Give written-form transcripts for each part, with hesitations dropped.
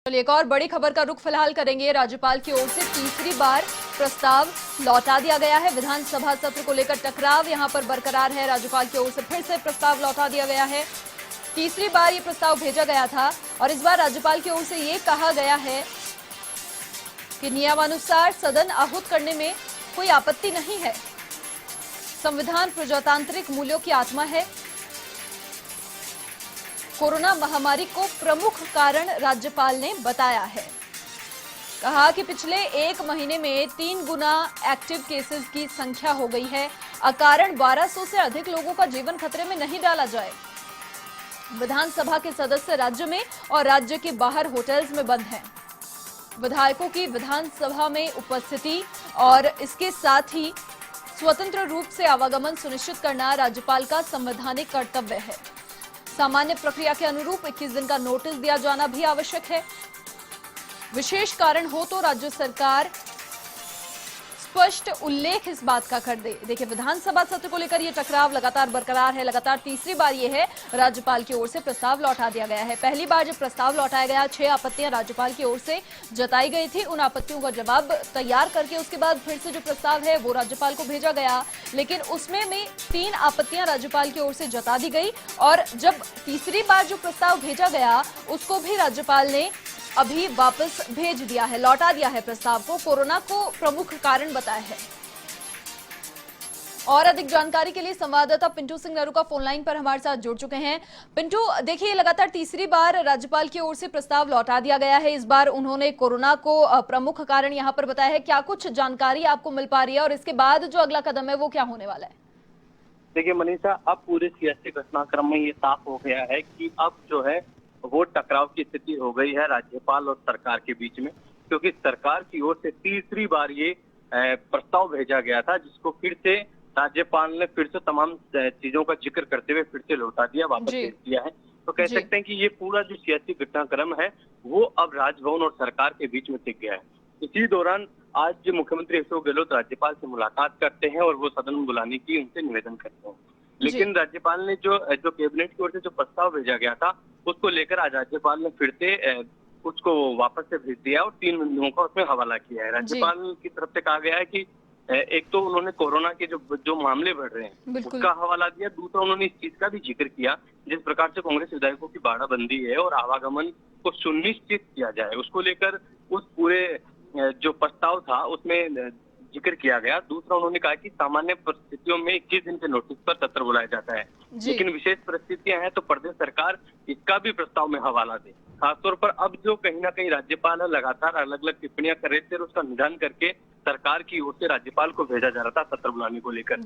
चलिए एक और बड़ी खबर का रुख फिलहाल करेंगे। राज्यपाल की ओर से तीसरी बार प्रस्ताव लौटा दिया गया है। विधानसभा सत्र को लेकर टकराव यहां पर बरकरार है। राज्यपाल की ओर से फिर से प्रस्ताव लौटा दिया गया है। तीसरी बार ये प्रस्ताव भेजा गया था और इस बार राज्यपाल की ओर से ये कहा गया है कि नियमानुसार सदन आहूत करने में कोई आपत्ति नहीं है। संविधान प्रजातांत्रिक मूल्यों की आत्मा है। कोरोना महामारी को प्रमुख कारण राज्यपाल ने बताया है। कहा कि पिछले एक महीने में 3 गुना एक्टिव केसेस की संख्या हो गई है। अकारण 1200 से अधिक लोगों का जीवन खतरे में नहीं डाला जाए। विधानसभा के सदस्य राज्य में और राज्य के बाहर होटल्स में बंद हैं। विधायकों की विधानसभा में उपस्थिति और इसके साथ ही स्वतंत्र रूप से आवागमन सुनिश्चित करना राज्यपाल का संवैधानिक कर्तव्य है। सामान्य प्रक्रिया के अनुरूप 21 दिन का नोटिस दिया जाना भी आवश्यक है। विशेष कारण हो तो राज्य सरकार स्पष्ट उल्लेख इस बात का कर दे। देखिए, विधानसभा सत्र को लेकर ये टकराव लगातार बरकरार है। लगातार तीसरी बार ये है राज्यपाल की ओर से प्रस्ताव लौटा दिया गया है। पहली बार जब प्रस्ताव लौटाया गया 6 आपत्तियां राज्यपाल की ओर से जताई गई थी। उन आपत्तियों का जवाब तैयार करके उसके बाद फिर से जो प्रस्ताव है वो राज्यपाल को भेजा गया, लेकिन उसमें 3 आपत्तियां राज्यपाल की ओर से जता दी गई। और जब तीसरी बार जो प्रस्ताव भेजा गया उसको भी राज्यपाल ने अभी वापस भेज दिया है, लौटा दिया है प्रस्ताव को। कोरोना को प्रमुख कारण बताया है। और अधिक जानकारी के लिए संवाददाता पिंटू सिंह नरूका फोन लाइन पर हमारे साथ जुड़ चुके हैं। पिंटू, देखिए लगातार तीसरी बार राज्यपाल की ओर से प्रस्ताव लौटा दिया गया है। इस बार उन्होंने कोरोना को प्रमुख कारण यहां पर बताया है। क्या कुछ जानकारी आपको मिल पा रही है और इसके बाद जो अगला कदम है वो क्या होने वाला है? देखिए मनीषा, अब पूरे सियासी घटनाक्रम में ये साफ हो गया है कि अब जो है वो टकराव की स्थिति हो गई है राज्यपाल और सरकार के बीच में, क्योंकि सरकार की ओर से तीसरी बार ये प्रस्ताव भेजा गया था, जिसको फिर से राज्यपाल ने फिर से तमाम चीजों का जिक्र करते हुए फिर से लौटा दिया, वापस भेज दिया है। तो कह सकते हैं कि ये पूरा जो सियासी घटनाक्रम है वो अब राजभवन और सरकार के बीच में टिक गया है। इसी दौरान आज मुख्यमंत्री अशोक गहलोत राज्यपाल से मुलाकात करते हैं और वो सदन में बुलाने की उनसे निवेदन करते हैं, लेकिन राज्यपाल ने जो कैबिनेट की ओर से जो प्रस्ताव भेजा गया था उसको लेकर आज राज्यपाल ने फिर से उसको वापस से भेज दिया और 3 बिंदुओं का उसमें हवाला किया है। राज्यपाल की तरफ से कहा गया है कि एक तो उन्होंने कोरोना के जो मामले बढ़ रहे हैं उसका हवाला दिया। दूसरा, उन्होंने इस चीज का भी जिक्र किया जिस प्रकार से कांग्रेस विधायकों की बाड़ाबंदी है और आवागमन को सुनिश्चित किया जाए, उसको लेकर उस पूरे जो प्रस्ताव था उसमें जिक्र किया गया। दूसरा, उन्होंने कहा कि सामान्य परिस्थितियों में 21 दिन के नोटिस पर सत्र बुलाया जाता है, लेकिन विशेष परिस्थितियां हैं तो प्रदेश सरकार इसका भी प्रस्ताव में हवाला दे। खासतौर पर अब जो कहीं ना कहीं राज्यपाल लगातार अलग अलग टिप्पणियां कर रहे थे और उसका निदान करके सरकार की ओर से राज्यपाल को भेजा जा रहा था सत्र बुलाने को लेकर,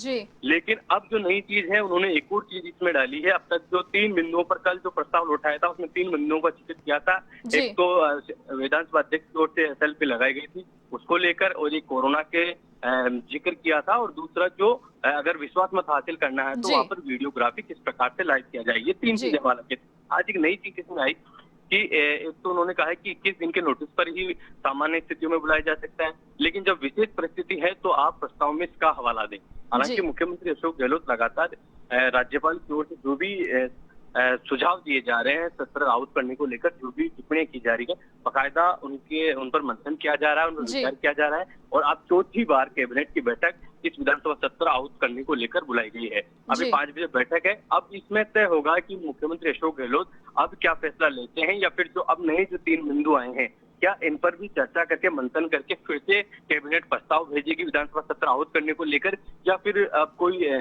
लेकिन अब जो नई चीज है उन्होंने एक और चीज इसमें डाली है। अब तक जो 3 बिंदुओं पर कल जो प्रस्ताव उठाया था उसमें 3 बिंदुओं का जिक्र किया था। एक तो विधानसभा अध्यक्ष की ओर से SLP लगाई गई थी उसको लेकर, और एक कोरोना के जिक्र किया था, और दूसरा जो अगर विश्वास मत हासिल करना है तो वहाँ पर वीडियोग्राफी किस प्रकार से लाइव किया जाए, ये 3 चीजें हवाला की। आज एक नई चीज इसमें आई कि एक तो उन्होंने कहा है कि 21 दिन के नोटिस पर ही सामान्य स्थितियों में बुलाया जा सकता है, लेकिन जब विशेष परिस्थिति है तो आप प्रस्ताव में इसका हवाला दें। हालांकि मुख्यमंत्री अशोक गहलोत लगातार राज्यपाल की ओर से जो भी सुझाव दिए जा रहे हैं सत्र आहूत करने को लेकर, जो भी टिप्पणियां की जा रही है बाकायदा उन पर मंथन किया जा रहा है, उन पर विचार किया जा रहा है, और अब चौथी बार कैबिनेट की बैठक इस विधानसभा सत्र आहूत करने को लेकर बुलाई गई है। अभी 5 बजे बैठक है। अब इसमें तय होगा कि मुख्यमंत्री अशोक गहलोत अब क्या फैसला लेते हैं, या फिर जो अब नए जो 3 बिंदु आए हैं क्या इन पर भी चर्चा करके मंथन करके फिर से कैबिनेट प्रस्ताव भेजेगी विधानसभा सत्र आहूत करने को लेकर, या फिर अब कोई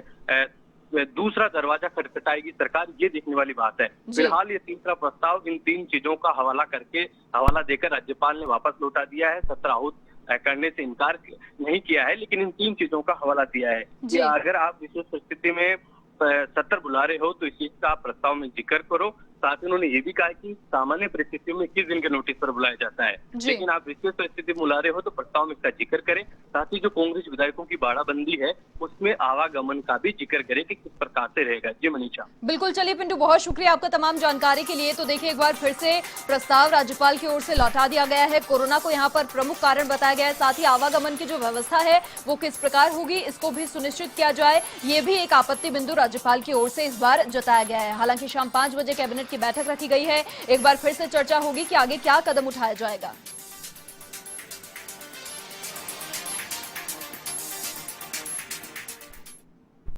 दूसरा दरवाजा खटखटाएगी सरकार, ये देखने वाली बात है। फिलहाल ये तीसरा प्रस्ताव इन 3 चीजों का हवाला देकर राज्यपाल ने वापस लौटा दिया है। सत्र आहूत करने से इनकार नहीं किया है, लेकिन इन 3 चीजों का हवाला दिया है कि अगर आप विशेष परिस्थिति में सत्र बुला रहे हो तो इस चीज का प्रस्ताव में जिक्र करो। साथ ही उन्होंने ये भी कहा कि सामान्य परिस्थितियों में 21 दिन के नोटिस पर बुलाया जाता है, लेकिन आप विशेष परिस्थिति में बुला रहे हो तो प्रस्ताव में इसका जिक्र करें। साथ ही जो कांग्रेस विधायकों की बाड़ाबंदी है उसमें आवागमन का भी जिक्र करें कि किस प्रकार से रहेगा। जी मनीषा। बिल्कुल, चलिए पिंटू, बहुत शुक्रिया आपका तमाम जानकारी के लिए। तो देखिए, एक बार फिर से प्रस्ताव राज्यपाल की ओर से लौटा दिया गया है। कोरोना को यहाँ पर प्रमुख कारण बताया गया है, साथ ही आवागमन की जो व्यवस्था है वो किस प्रकार होगी इसको भी सुनिश्चित किया जाए, ये भी एक आपत्ति बिंदु राज्यपाल की ओर से इस बार जताया गया है। हालांकि शाम 5 बजे कैबिनेट की बैठक रखी गई है। एक बार फिर से चर्चा होगी कि आगे क्या कदम उठाया जाएगा।